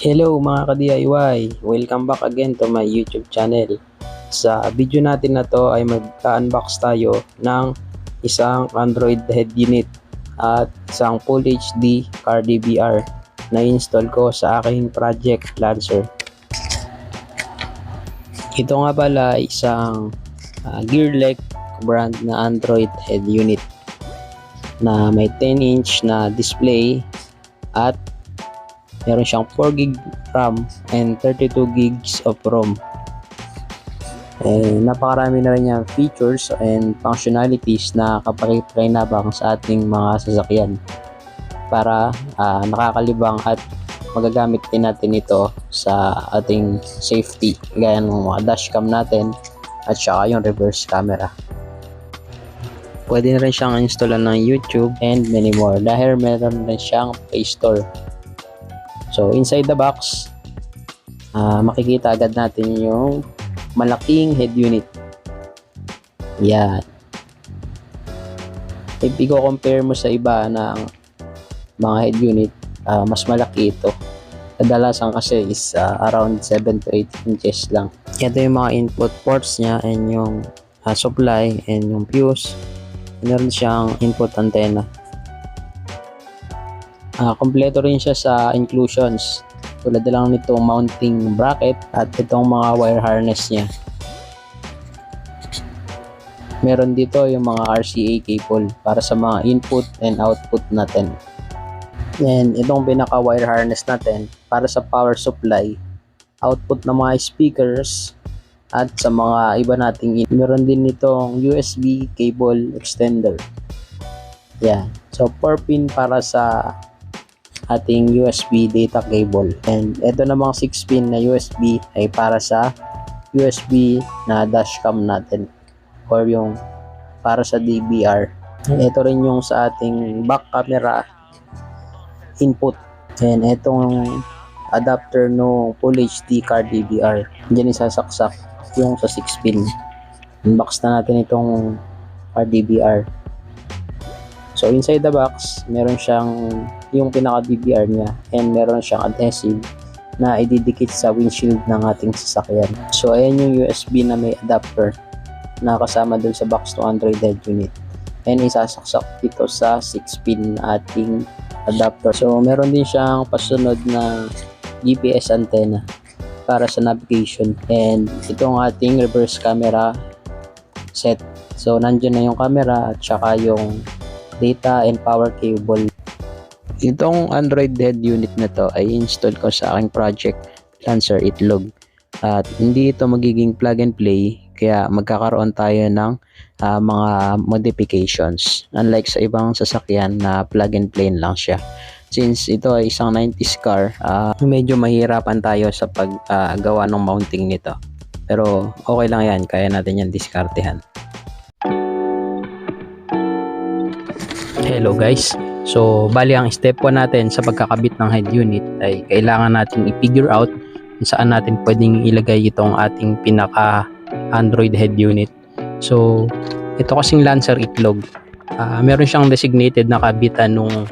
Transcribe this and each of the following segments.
Hello mga ka-DIY! Welcome back again to my YouTube channel. Sa video natin na to ay mag-unbox tayo ng isang Android head unit at isang Full HD car DVR na install ko sa aking Project Lancer. Ito nga pala isang Gearlek brand na Android head unit na may 10-inch na display at meron siyang 4GB RAM and 32GB of ROM. Napakarami na rin niyang features and functionalities na kapaki-pakinabang sa ating mga sasakyan para nakakalibang at magagamit din natin ito sa ating safety gaya ng mga dashcam natin at saka yung reverse camera. Pwede na rin siyang installan ng YouTube and many more dahil meron rin siyang Play Store. So inside the box, makikita agad natin yung malaking head unit. Yan. If i-compare mo sa iba ng mga head unit, mas malaki ito. Kadalasan kasi is around 7 to 8 inches lang. Ito yung mga input ports niya and yung supply and yung fuse. Meron siyang input antenna. Kompleto rin siya sa inclusions tulad na lang nitong mounting bracket at itong mga wire harness niya. Meron dito yung mga RCA cable para sa mga input and output natin. And itong pinaka wire harness natin para sa power supply, output ng mga speakers at sa mga iba nating meron din nitong USB cable extender. Yan. So 4 pin para sa ating USB data cable, and ito namang 6 pin na USB ay para sa USB na dashcam natin or yung para sa DVR. Ito rin yung sa ating back camera input, and itong adapter no Full HD car DVR diyan isasaksak yung sa 6 pin. Unbox na natin itong car DVR. So inside the box, meron siyang yung pinaka DVR niya and meron siyang adhesive na ididikit sa windshield ng ating sasakyan. So ayan yung USB na may adapter na kasama dun sa box to Android head unit, and isasaksak dito sa 6 pin na ating adapter. So meron din siyang pasunod na GPS antenna para sa navigation, and itong ating reverse camera set. So nandiyan na yung camera at saka yung data and power cable. Itong Android head unit na to ay install ko sa aking Project Lancer Itlog at hindi ito magiging plug and play, kaya magkakaroon tayo ng mga modifications unlike sa ibang sasakyan na plug and play lang siya. Since ito ay isang 90s car, medyo mahirapan tayo sa paggawa ng mounting nito, pero okay lang yan, kaya natin yan diskartehan. Hello guys, so bali ang step 1 natin sa pagkakabit ng head unit ay kailangan natin i-figure out kung saan natin pwedeng ilagay itong ating pinaka Android head unit. So ito kasing Lancer Itlog, meron siyang designated na kabitan nung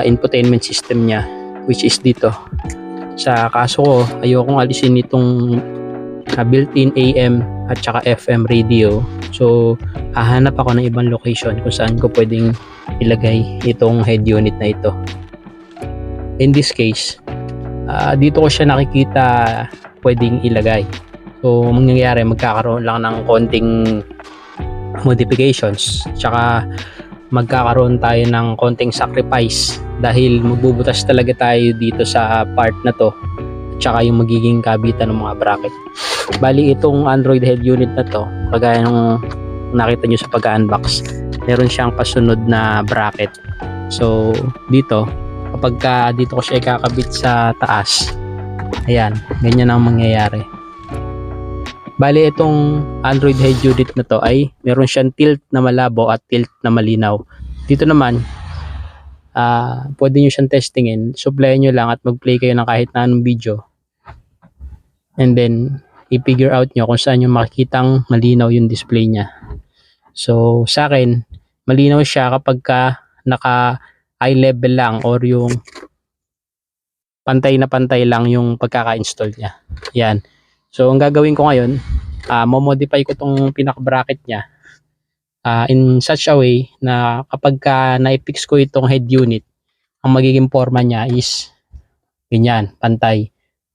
infotainment system niya, which is dito. Sa kaso ko, ayokong alisin itong built-in AM at saka FM radio, so hahanap ako ng ibang location kung saan ko pwedeng ilagay itong head unit na ito. In this case, dito ko siya nakikita pwedeng ilagay. So mangyayari, magkakaroon lang ng konting modifications, tsaka magkakaroon tayo ng konting sacrifice dahil magbubutas talaga tayo dito sa part na to, tsaka yung magiging kabitan ng mga bracket. Bali itong Android head unit na to, kagaya ng nakita nyo sa pag-unbox, meron siyang pasunod na bracket. So dito, kapag dito ko siya ikakabit sa taas, ayan, ganyan ang mangyayari. Bali itong Android head unit na to ay meron siyang tilt na malabo at tilt na malinaw. Dito naman, pwede nyo siyang testingin. Supplyan nyo lang at mag-play kayo ng kahit na anong video, and then i-figure out nyo kung saan yung makikitang malinaw yung display niya. So sa akin, malinaw siya kapag naka eye level lang or yung pantay na pantay lang yung pagkaka-install niya. Yan. So ang gagawin ko ngayon, mo-modify ko tong pinaka-bracket niya in such a way na kapag na-fix ko itong head unit, ang magiging forma niya is ganyan, pantay.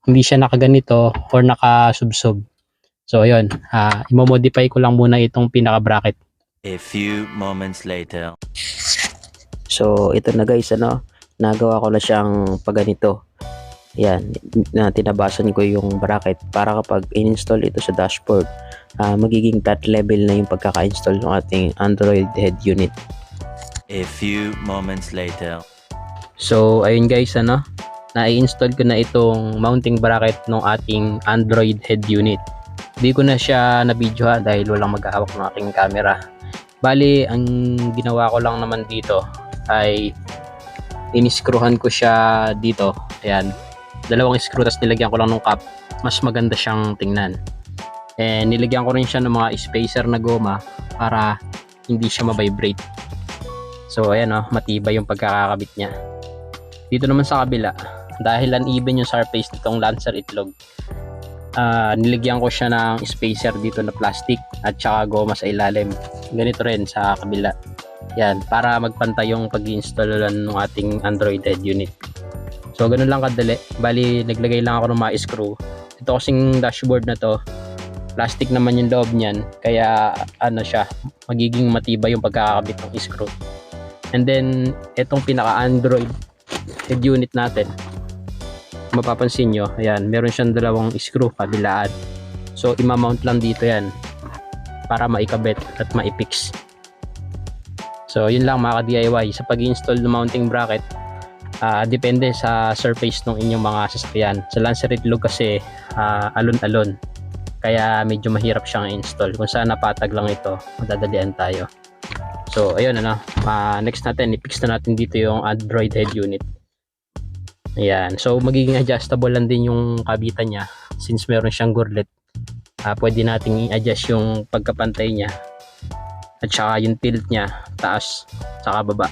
Hindi siya nakaganito or nakasubsob. So ayun, i-modify ko lang muna itong pinaka-bracket. A few moments later. So ito na guys, nagawa ko na siyang paganito. Yan, na tinabasan ko yung bracket para kapag in-install ito sa dashboard, magiging flat level na yung pagkaka-install ng ating Android head unit. A few moments later. So ayun guys, na-install ko na itong mounting bracket ng ating Android head unit. Hindi ko na siya na-video dahil walang maghahawak ng aking camera. Bali, ang ginawa ko lang naman dito ay iniskruhan ko siya dito. Ayan, dalawang screw, tapos nilagyan ko lang ng cap. Mas maganda siyang tingnan. And nilagyan ko rin siya ng mga spacer na goma para hindi siya ma-vibrate. So ayan, matibay yung pagkakakabit niya. Dito naman sa kabila, dahil uneven yung surface nitong Lancer itlog, nilagyan ko siya ng spacer dito na plastic at saka goma sa ilalim. Ganito rin sa kabila. Yan, para magpantay yung pag-install ng ating Android head unit. So ganun lang kadali. Bali, naglagay lang ako ng mga screw. Ito kasing dashboard na to, plastic naman yung loob niyan, kaya siya, magiging matibay yung pagkakabit ng screw. And then itong pinaka Android head unit natin, mapapansin nyo, ayan, meron siyang dalawang screw kabilaan. So imamount lang dito yan para maikabit at maipix. So yun lang mga ka-DIY sa pag-install ng mounting bracket. Depende sa surface ng inyong mga sasakyan. Sa Lancer itlog kasi alon-alon, kaya medyo mahirap siyang install. Kung saan napatag lang ito, madadalian tayo. So ayun, next natin, i-fix na natin dito yung Android head unit. Ayan, so magiging adjustable lang din yung kabitan niya since meron siyang gurlet. Pwede nating i-adjust yung pagkapantay niya at saka yung tilt niya, taas saka baba.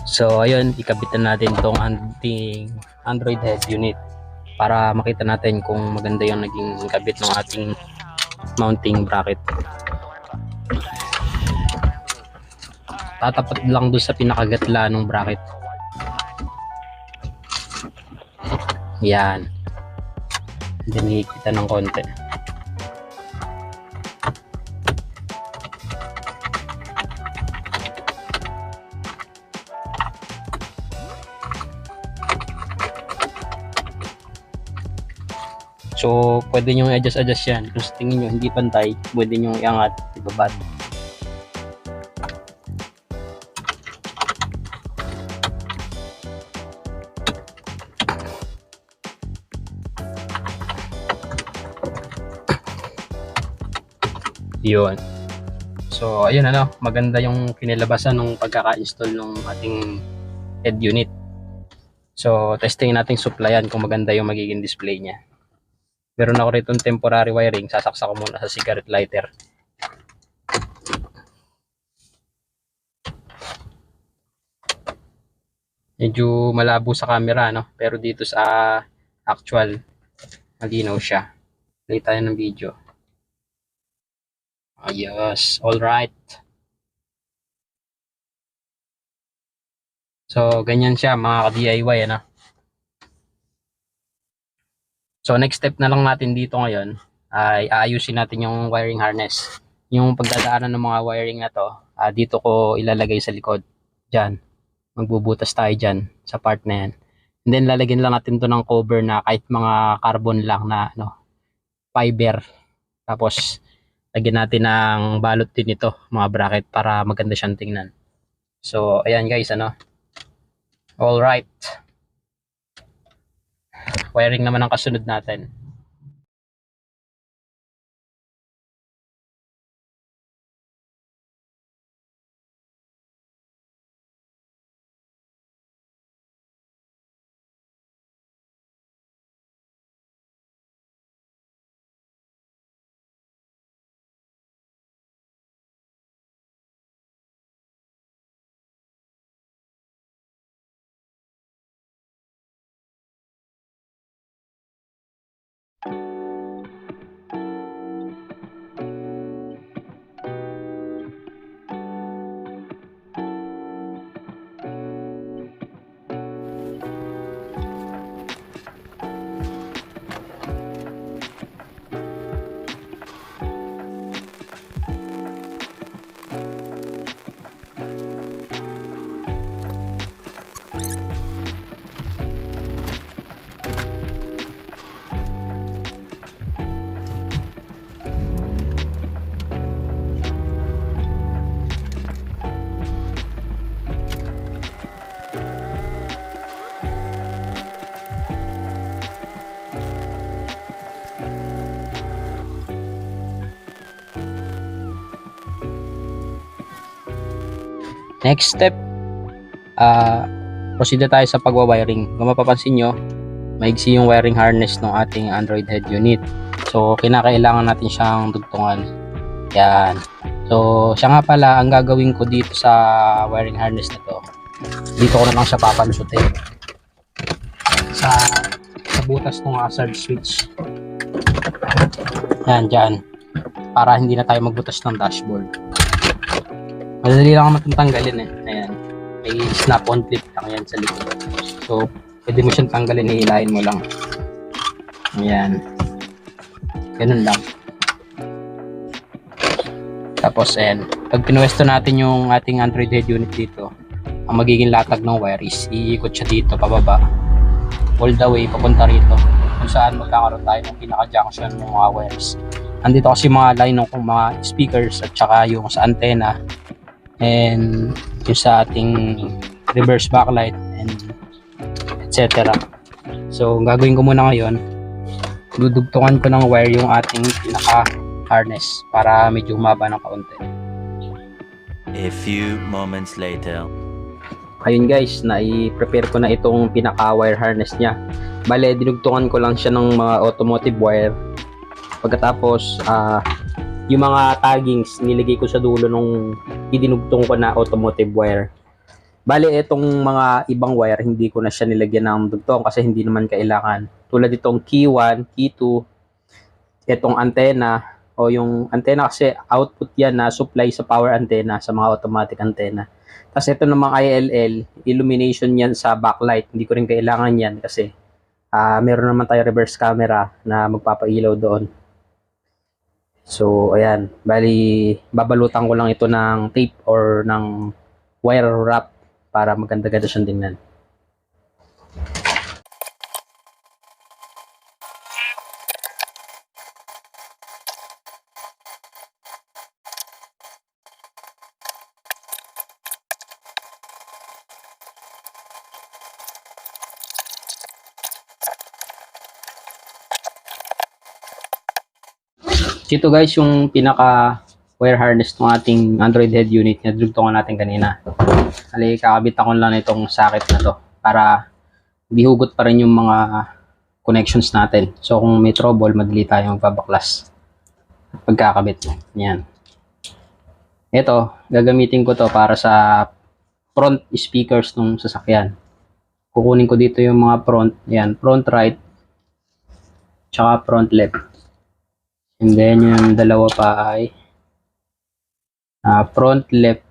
So ayun, ikabitan natin tong ating Android head unit para makita natin kung maganda yung naging kabit ng ating mounting bracket. Tatapat lang doon sa pinakagatla ng bracket. Yan. Hindi kita ng konti. So, pwede nyo i-adjust yan. Kung sa tingin nyo hindi pantay, pwede nyo iangat, ibabad. Yun. So, ayun, maganda yung kinilabasan ng pagkaka-install ng ating head unit. So, testing natin supplyan kung maganda yung magiging display niya. Meron ako rito temporary wiring, sasaksak ko muna sa cigarette lighter. Medyo malabo sa camera, pero dito sa actual, malinaw siya. Play tayo ng video. Ayos, alright. So, ganyan siya mga ka-DIY, So, next step na lang natin dito ngayon ay aayusin natin yung wiring harness. Yung pagdadaanan ng mga wiring na to, dito ko ilalagay sa likod. Diyan. Magbubutas tayo dyan sa part na yan. And then, lalagyan lang natin to ng cover na kahit mga carbon lang na fiber. Tapos, lagyan natin ng balot din ito, mga bracket, para maganda siyang tingnan. So, ayan guys, Alright. Wiring naman ang kasunod natin. Next step, proceed na tayo sa pagwa-wiring. Kung mapapansin nyo, maigsi yung wiring harness ng ating Android head unit. So, kinakailangan natin siyang dugtungan. Yan. So, siya nga pala, ang gagawin ko dito sa wiring harness na to, dito ko na lang siya papalusutin. Sa butas ng hazard switch. Yan, dyan. Para hindi na tayo magbutas ng dashboard. Madali lang naman itong tanggalin eh. Ayan. May snap-on clip lang yan sa likod. So, pwede mo siyang tanggalin, hihilahin mo lang. Ayan. Ganun lang. Tapos, ayan. Pag pinuwesto natin yung ating Android head unit dito, ang magiging latag ng wire is iikot siya dito, pababa. All the way, papunta rito. Kung saan magkakaroon tayo ng pinaka-junction ng mga wires. Andito kasi mga line ng mga speakers at saka yung sa antenna and yung sa ating reverse backlight and etc. So, ang gagawin ko muna ngayon, dudugtungan ko ng wire yung ating pinaka-harness para medyo humaba ng kaunti. A few moments later. Ayun guys, na-prepare ko na itong pinaka-wire harness niya. Bale, dinugtungan ko lang siya ng mga automotive wire. Pagkatapos, yung mga taggings, nilagay ko sa dulo nung idinugtong ko na automotive wire. Bale, itong mga ibang wire, hindi ko na siya nilagyan ng dugtong kasi hindi naman kailangan. Tulad itong key 1, key 2, itong antenna, o yung antenna kasi output yan na supply sa power antenna, sa mga automatic antenna. Tapos ito namang ILL, illumination yan sa backlight. Hindi ko rin kailangan yan kasi meron naman tayo reverse camera na magpapailaw doon. So, ayan. Bali, babalutan ko lang ito ng tape or ng wire wrap para maganda-ganda siyang tingnan. Ito guys, yung pinaka wire harness ng ating Android head unit na dugtungan natin kanina. Hali, kakabitan ko lang itong socket na to para di hugot pa rin yung mga connections natin. So kung may trouble, madali tayong magpabaklas pagkakabit. Yan. Ito, gagamitin ko to para sa front speakers ng sasakyan. Kukunin ko dito yung mga front, yan, front right, tsaka front left. And then yung dalawa pa ay front left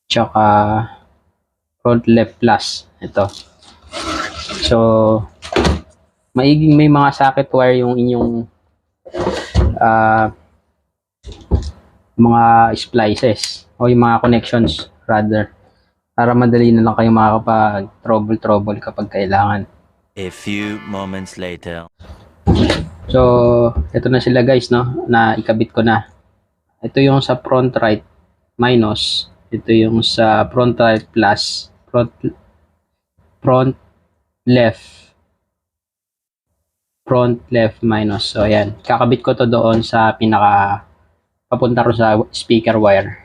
tsaka front left plus. Ito. So, maiging may mga socket wire yung inyong mga splices o yung mga connections rather, para madali na lang kayo makakapag trouble kapag kailangan. A few moments later. So, ito na sila guys, no, na ikabit ko na. Ito yung sa front right minus, ito yung sa front right plus, front left minus. So, ayan, kakabit ko to doon sa pinaka papunta ro sa speaker wire.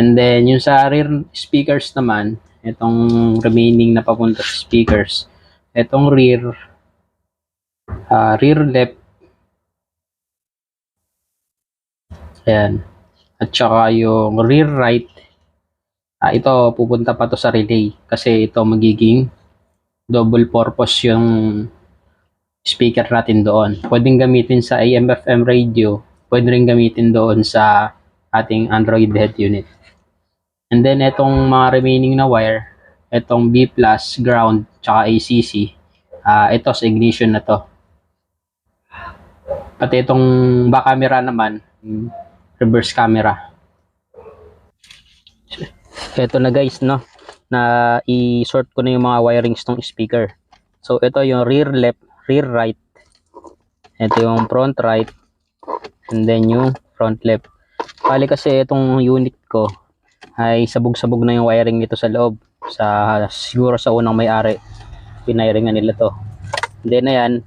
And then, yung sa rear speakers naman, itong remaining na papunta sa speakers, itong rear left, ayan, at saka yung rear right, ito pupunta pa to sa relay kasi ito magiging double purpose yung speaker natin doon. Pwedeng gamitin sa AM/FM radio, pwede rin gamitin doon sa ating Android head unit. And then itong mga remaining na wire, itong B+, ground, tsaka ACC, ito sa ignition na to. Pati itong back camera naman, reverse camera. Ito na guys, no, na i-sort ko na yung mga wirings ng speaker. So ito yung rear left, rear right, ito yung front right, and then yung front left. Bali kasi itong unit ko ay sabog-sabog na yung wiring nito sa loob, siguro sa unang may-ari pinayiringan nila to. And then ayan,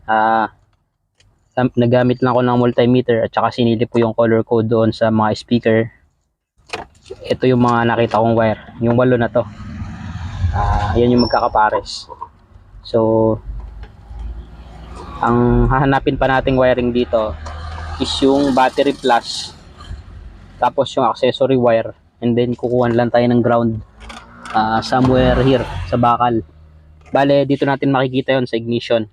nagamit lang ako ng multimeter at saka sinilip ko yung color code doon sa mga speaker. ito yung mga nakita kong wire, yung 8 na to. Yan yung magkakapares. So ang hahanapin pa nating wiring dito is yung battery plus, tapos yung accessory wire, and then kukuha lang tayo ng ground somewhere here sa bakal. Bale, dito natin makikita yon sa ignition,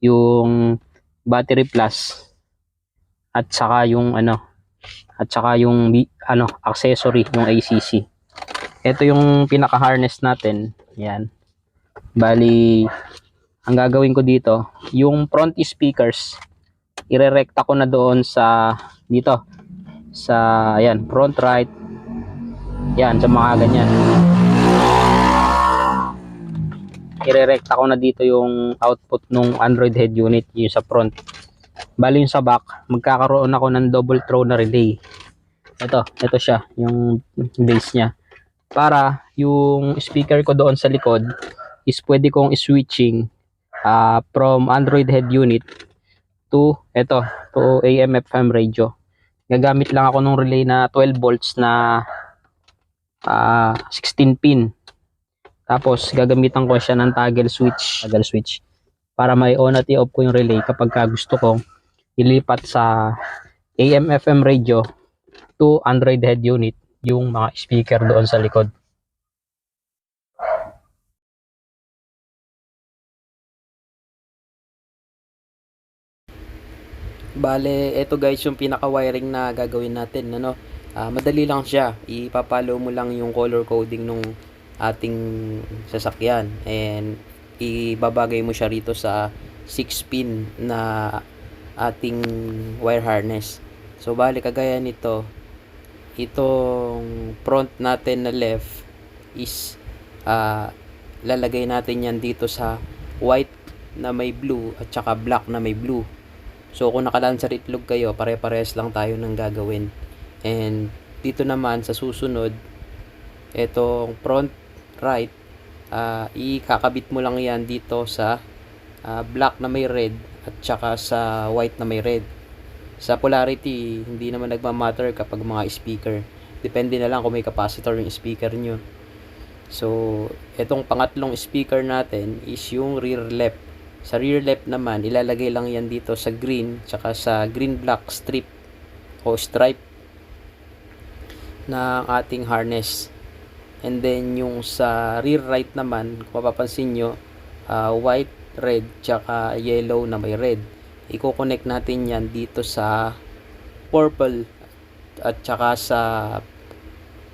yung battery plus at saka yung accessory, yung ACC. Ito yung pinaka harness natin. Yan. Bali, ang gagawin ko dito, yung front speakers, irerekta ko na doon sa dito sa ayan, front right. Yan, sa mga ganyan. Irerekta ko na dito yung output ng Android head unit, yung sa front. Bali yung sa back, magkakaroon ako ng double throw na relay. Ito siya, yung base niya. Para yung speaker ko doon sa likod is pwede kong switching from Android head unit to AM FM radio. Gagamit lang ako ng relay na 12 volts na 16 pin. Tapos gagamitan ko siya ng toggle switch para may on at i-off ko yung relay kapag gusto ko ilipat sa AM FM radio to Android head unit yung mga speaker doon sa likod. Bale, ito guys yung pinaka wiring na gagawin natin, madali lang siya. Ipapalo mo lang yung color coding nung ating sasakyan and ibabagay mo siya rito sa 6 pin na ating wire harness. So bale, kagaya nito, itong front natin na left is lalagay natin yan dito sa white na may blue at saka black na may blue. So kung nakalanser itlog kayo, pare-parehas lang tayo ng gagawin. And dito naman sa susunod, etong front right, ikakabit mo lang yan dito sa black na may red at saka sa white na may red. Sa polarity, hindi naman nagmamatter kapag mga speaker. Depende na lang kung may capacitor yung speaker nyo. So, etong pangatlong speaker natin is yung rear left. Sa rear left naman, ilalagay lang yan dito sa green, tsaka sa green-black strip o stripe ng ating harness. And then, yung sa rear right naman, kung mapapansin nyo, white, red, tsaka yellow na may red. Iko-connect natin yan dito sa purple at tsaka sa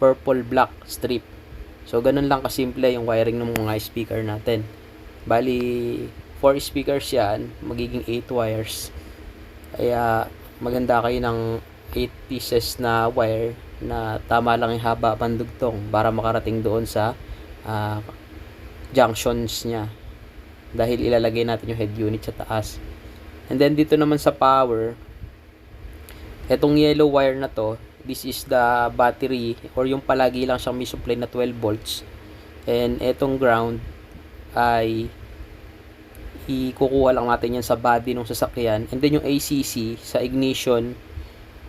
purple-black strip. So, ganun lang kasimple yung wiring ng mga speaker natin. Bali, 4 speakers yan, magiging 8 wires. Kaya maganda kayo ng 8 pieces na wire na tama lang yung haba pandugtong para makarating doon sa junctions niya. Dahil ilalagay natin yung head unit sa taas. And then dito naman sa power, etong yellow wire na to, this is the battery or yung palagi lang siyang may supply na 12 volts. And etong ground ay ikukuha lang natin yan sa body ng sasakyan. And then yung ACC sa ignition,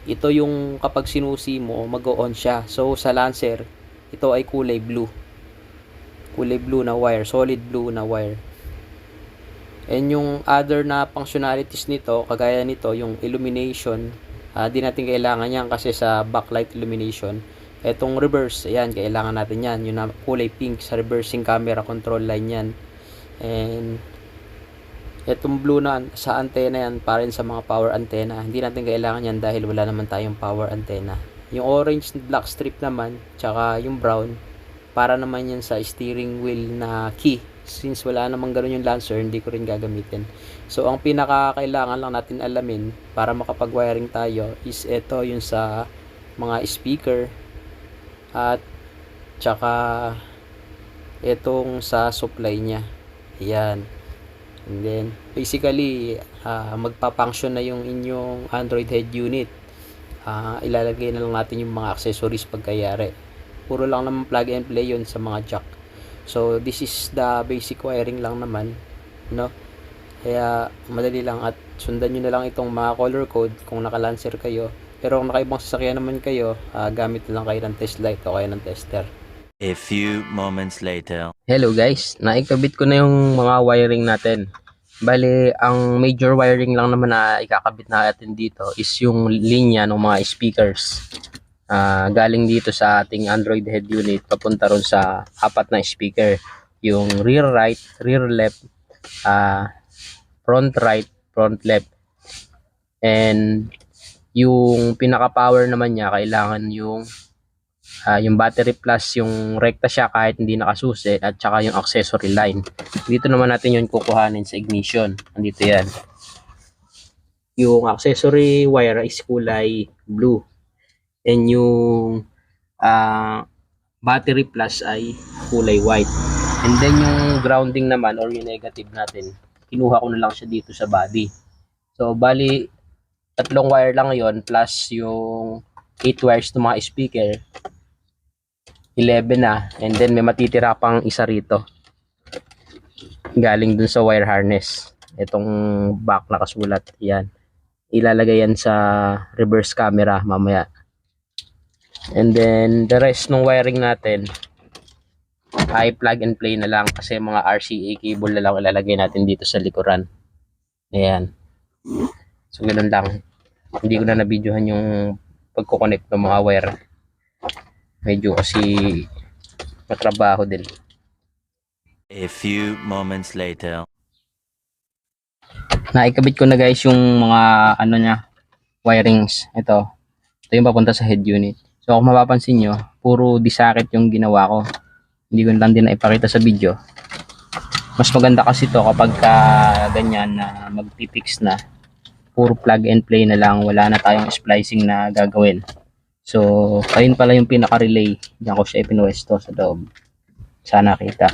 ito yung kapag sinusi mo, mag-on siya. So sa Lancer, ito ay kulay blue. Kulay blue na wire, solid blue na wire. And yung other na functionalities nito, kagaya nito, yung illumination, di natin kailangan yan kasi sa backlight illumination. Etong reverse, ayan, kailangan natin yan. Yung kulay pink sa reversing camera control line yan. And etong blue na sa antenna yan, para rin sa mga power antenna. Hindi natin kailangan yan dahil wala naman tayong power antenna. Yung orange black strip naman, tsaka yung brown, para naman yan sa steering wheel na key. Since wala namang ganun yung Lancer, hindi ko rin gagamitin. So, ang pinaka kailangan lang natin alamin para makapag-wiring tayo is ito yung sa mga speaker at tsaka itong sa supply niya. Ayan. And then, basically, magpa-function na yung inyong Android head unit. Ilalagay na lang natin yung mga accessories pagkayari. Puro lang naman plug and play yun sa mga jack. So, this is the basic wiring lang naman, no? Kaya, madali lang at sundan nyo na lang itong mga color code kung naka-Lancer kayo. Pero kung nakaibang sasakyan naman kayo, gamit na lang kayo ng test light o kaya ng tester. A few moments later. Hello guys, naikabit ko na yung mga wiring natin. Bali, ang major wiring lang naman na ikakabit natin dito is yung linya ng mga speakers. Galing dito sa ating Android head unit papunta ron sa apat na speaker. Yung rear right, rear left, front right, front left. And yung pinaka power naman niya kailangan yung battery plus yung rekta siya kahit hindi nakasusi at saka yung accessory line. Dito naman natin yung kukuhanin sa ignition. Andito yan. Yung accessory wire is kulay blue. And yung battery plus ay kulay white. And then yung grounding naman or yung negative natin, kinuha ko na lang siya dito sa body. So bali, tatlong wire lang yon plus yung 8 wires ng mga speaker. 11 na, and then may matitira pang isa rito galing dun sa wire harness. Itong back nakasulat yan, ilalagay yan sa reverse camera mamaya. And then the rest ng wiring natin ay plug and play na lang kasi mga RCA cable na lang ilalagay natin dito sa likuran. Ayan, so ganun lang. Hindi ko na na-videohan yung pagkoconnect ng mga wire, medyo kasi matrabaho din. A few moments later. Naikabit ko na guys yung mga ano niya, wirings. Ito yung papunta sa head unit. So kung mapapansin nyo, puro disakit yung ginawa ko. Hindi ko lang din na ipakita sa video. Mas maganda kasi to kapag ganyan na magpipix na, puro plug and play na lang, wala na tayong splicing na gagawin. So ayun pala yung pinaka relay, diyan ko siya ipinuwesto sa loob, sana kita.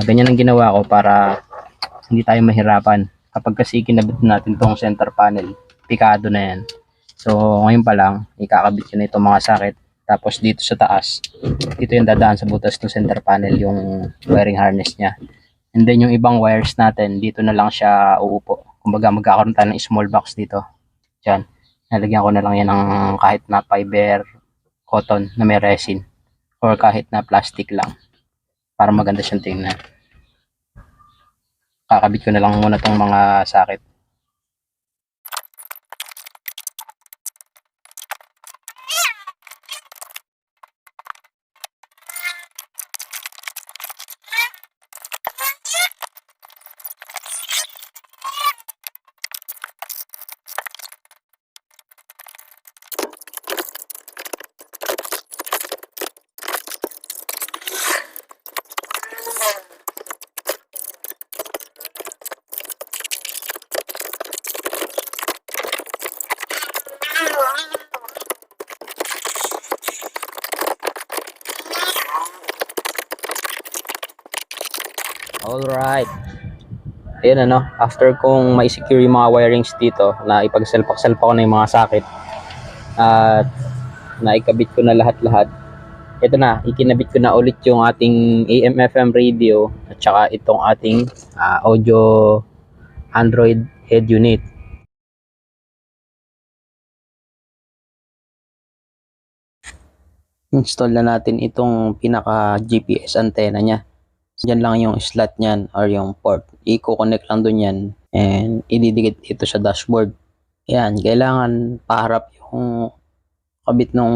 Ganyan ang ginawa ko para hindi tayo mahirapan kapag kasi kinabit natin tong center panel, pikado na yan. So ngayon pa lang ikakabit ko na itong mga sakit, tapos dito sa taas, dito yung dadaan sa butas ng center panel yung wiring harness nya. And then yung ibang wires natin, dito na lang siya uupo. Kumbaga magkakaroon tayo ng small box dito. Diyan, nalagyan ko na lang yan ng kahit na fiber cotton na may resin or kahit na plastic lang para maganda siyang tingnan. Kakabit ko na lang muna tong mga sakit. Alright. Ayan ano, after kong ma-secure yung mga wirings dito, na ipagsalpak-salpak ko na yung mga sakit at naikabit ko na lahat-lahat. Ito na, ikinabit ko na ulit yung ating AM/FM radio at saka itong ating audio Android head unit. Install na natin itong pinaka GPS antenna nya. Diyan lang yung slot niyan or yung port. I-connect lang dun yan and ididikit ito sa dashboard. Yan, kailangan paharap yung kabit ng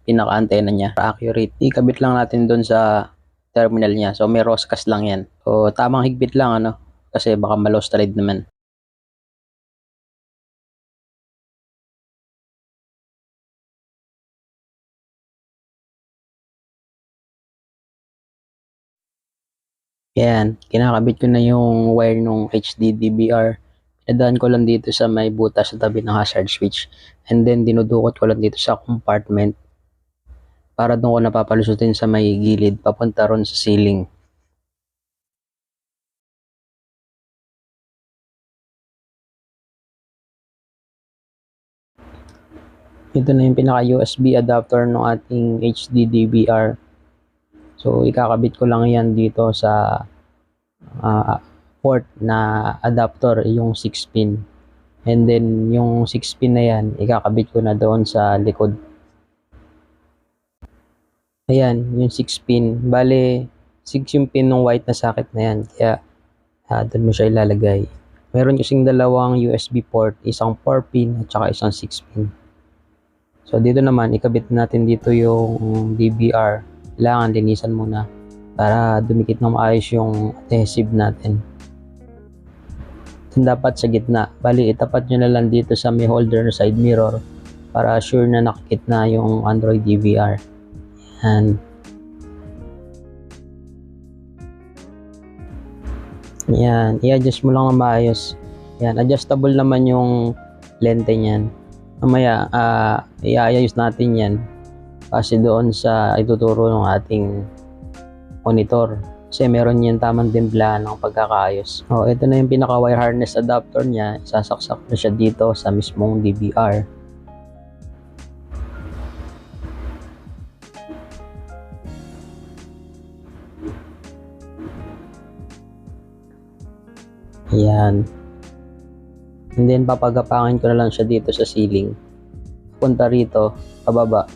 pinaka-antenna niya para accurate. Ikabit lang natin dun sa terminal niya. So may roscas lang yan. So tamang higpit lang ano kasi baka ma-lost thread naman. Yan, kinakabit ko na yung wire ng HDDVR. Pinadaan ko lang dito sa may butas sa tabi ng hazard switch. And then dinudukot ko lang dito sa compartment para doon ko napapalusutin sa may gilid papunta ron sa ceiling. Ito na yung pinaka USB adapter ng ating HDDVR. So ikakabit ko lang yan dito sa port na adapter, yung 6 pin. And then yung 6 pin na yan, ikakabit ko na doon sa likod. Ayan, yung 6 pin. Bale, 6 yung pin ng white na socket na yan. Kaya, doon mo siya ilalagay. Meron kasing dalawang USB port, isang 4 pin at saka isang 6 pin. So, dito naman, ikabit natin dito yung DVR. Kailangan linisan muna para dumikit ng maayos yung adhesive natin. Dapat sa gitna. Bali, itapat nyo na lang dito sa may holder na side mirror para sure na nakikit na yung Android DVR. Yan. Yan. I-adjust mo lang na maayos. Yan. Adjustable naman yung lente niyan. Mamaya, i-ayos natin yan kasi doon sa ituturo ng ating monitor. Kasi meron yan tamang dimpla ng pagkakaayos. Ito na yung pinaka wire harness adapter niya. Isasaksak na siya dito sa mismong DVR. Ayan. And then papagapangin ko na lang siya dito sa ceiling. Punta rito, pababa.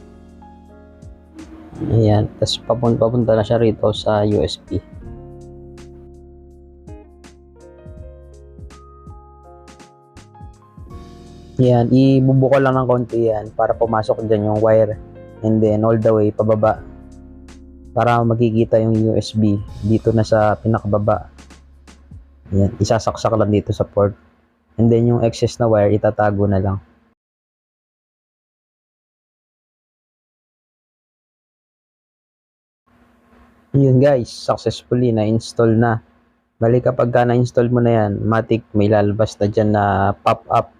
Ayan, tapos papunta na siya rito sa USB. Ayan, ibubuko lang ng konti yan para pumasok dyan yung wire. And then all the way pababa. Para makikita yung USB dito na sa pinakababa. Ayan, isasaksak lang dito sa port. And then yung excess na wire itatago na lang. Yun guys, successfully na-install na. Bali kapag na-install mo na yan, matik may lalabas na dyan na pop-up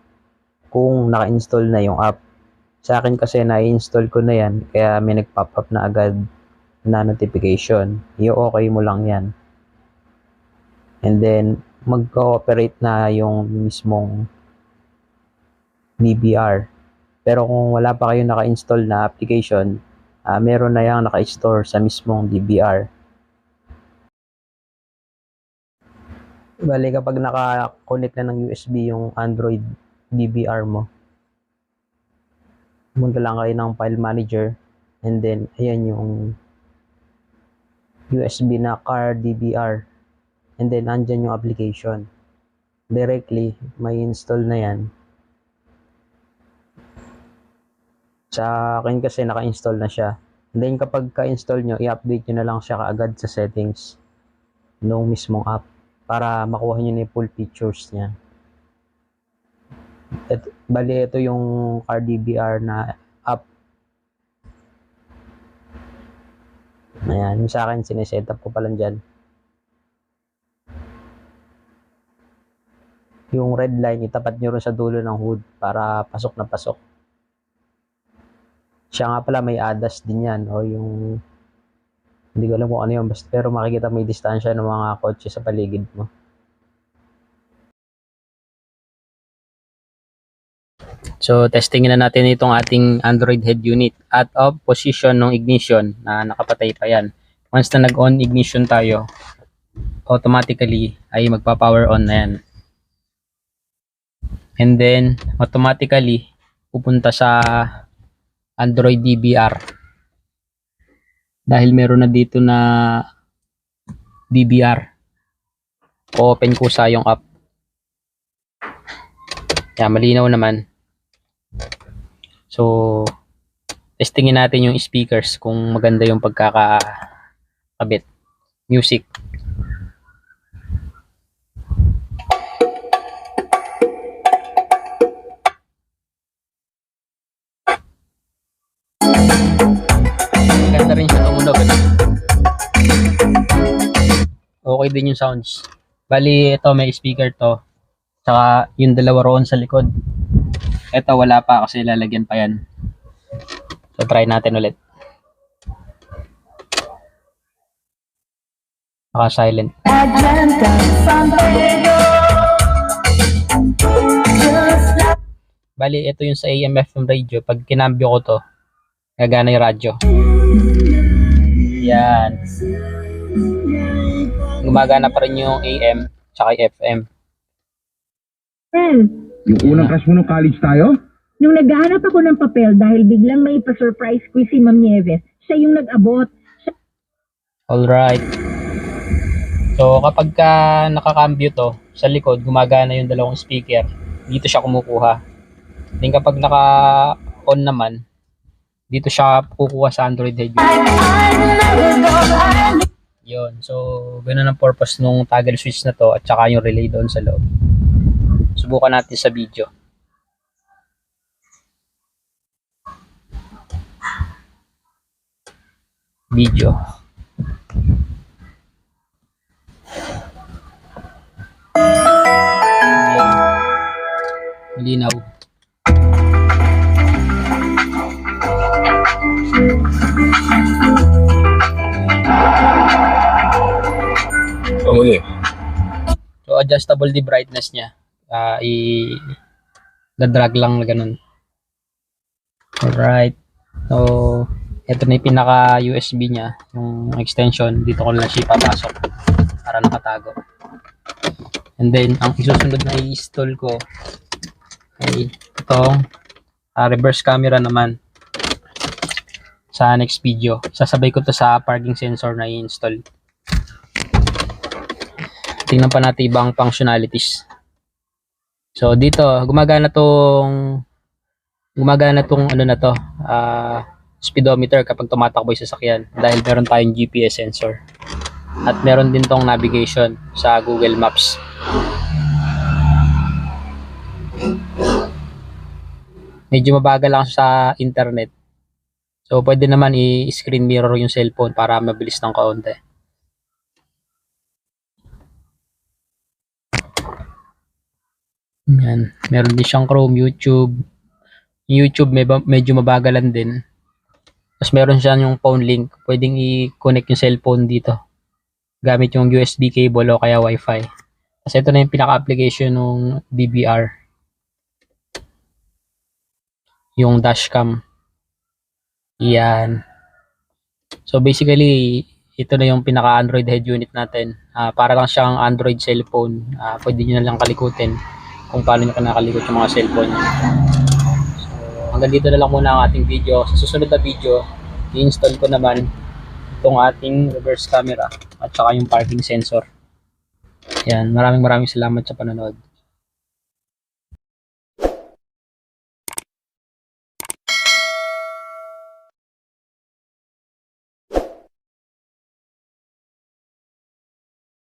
kung naka-install na yung app. Sa akin kasi na-install ko na yan, kaya may nag-pop up na agad na notification. I-okay mo lang yan. And then, mag-cooperate na yung mismong DVR. Pero kung wala pa kayo naka-install na application, meron na yung naka-store sa mismong DVR. Bali kapag naka-connect na ng USB yung Android DVR mo, punta lang kayo ng file manager and then ayan yung USB na car DVR and then andyan yung application. Directly may install na yan. Sa akin kasi naka-install na siya. And then kapag ka-install nyo, i-update nyo na lang siya kaagad sa settings ng mismong app para makuha nyo na yung full features niya. Bali, ito yung RDVR na app. Ayan, yung sa akin, sineset up ko pa lang dyan. Yung red line, itapat nyo rin sa dulo ng hood para pasok na pasok. Siya nga pala may ADAS din yan o yung hindi ko alam kung ano yun basta, pero makikita may distansya ng mga kotse sa paligid mo. So testingin na natin itong ating Android head unit at of position ng ignition na nakapatay pa yan. Once na nag-on ignition tayo, automatically ay magpa-power on na yan. And then automatically pupunta sa Android DVR dahil meron na dito na DVR. Open ko sa yung app. Yan, malinaw naman. So testingin natin yung speakers kung maganda yung pagkakabit. Music. Maganda rin siya tumunog. Okay din yung sounds. Bali, ito may speaker to. Tsaka yung dalawa roon sa likod. Ito wala pa kasi lalagyan pa yan. So try natin ulit. Naka silent. Bali, ito yung sa AM FM radio. Pag kinambyo ko to, gagana yung radyo. Yan. Gumagana pa rin yung AM tsaka FM. Yung unang crush mo nung college tayo? Nung naghahanap ako ng papel dahil biglang may pa-surprise quiz si Ma'am Nieves, siya yung nag-abot. Alright. So, kapag ka nakakambyo to, sa likod, gumagana yung dalawang speaker. Dito siya kumukuha. Then kapag naka-on naman, dito siya kukuha sa Android head unit. Yun. So, ganun ang purpose nung toggle switch na to at saka yung relay doon sa loob. Subukan natin sa video. Video. Malinaw. Okay. So, adjustable the brightness niya. I-drag lang na ganun. Alright. So, ito na yung pinaka-USB niya. Yung extension. Dito ko lang siya ipapasok para nakatago. And then, ang isusunod na i-install ko ay itong reverse camera naman sa next video. Sasabay ko to sa parking sensor na i-install. Tingnan pa natin ibang functionalities. So dito gumagana tong ano na to, speedometer kapag tumatakbo yung sasakyan dahil meron tayong GPS sensor. At meron din tong navigation sa Google Maps. Medyo mabagal lang sa internet. So pwede naman i-screen mirror yung cellphone para mabilis ng kaunti. Yan. Meron din siyang Chrome, YouTube. YouTube medyo mabagalan din. Tapos meron siya yung phone link. Pwedeng i-connect yung cellphone dito. Gamit yung USB cable o kaya Wi-Fi. Kasi ito na yung pinaka-application ng DVR. Yung dashcam. Yan. So basically, ito na yung pinaka-Android head unit natin. Para lang siyang Android cellphone. Pwede nyo na lang kalikutin kung paano nyo kinakalikot yung mga cellphone nyo. So, hanggang dito na lang muna ang ating video. Sa susunod na video, i-install ko naman itong ating reverse camera at saka yung parking sensor. Yan, maraming salamat sa panonood.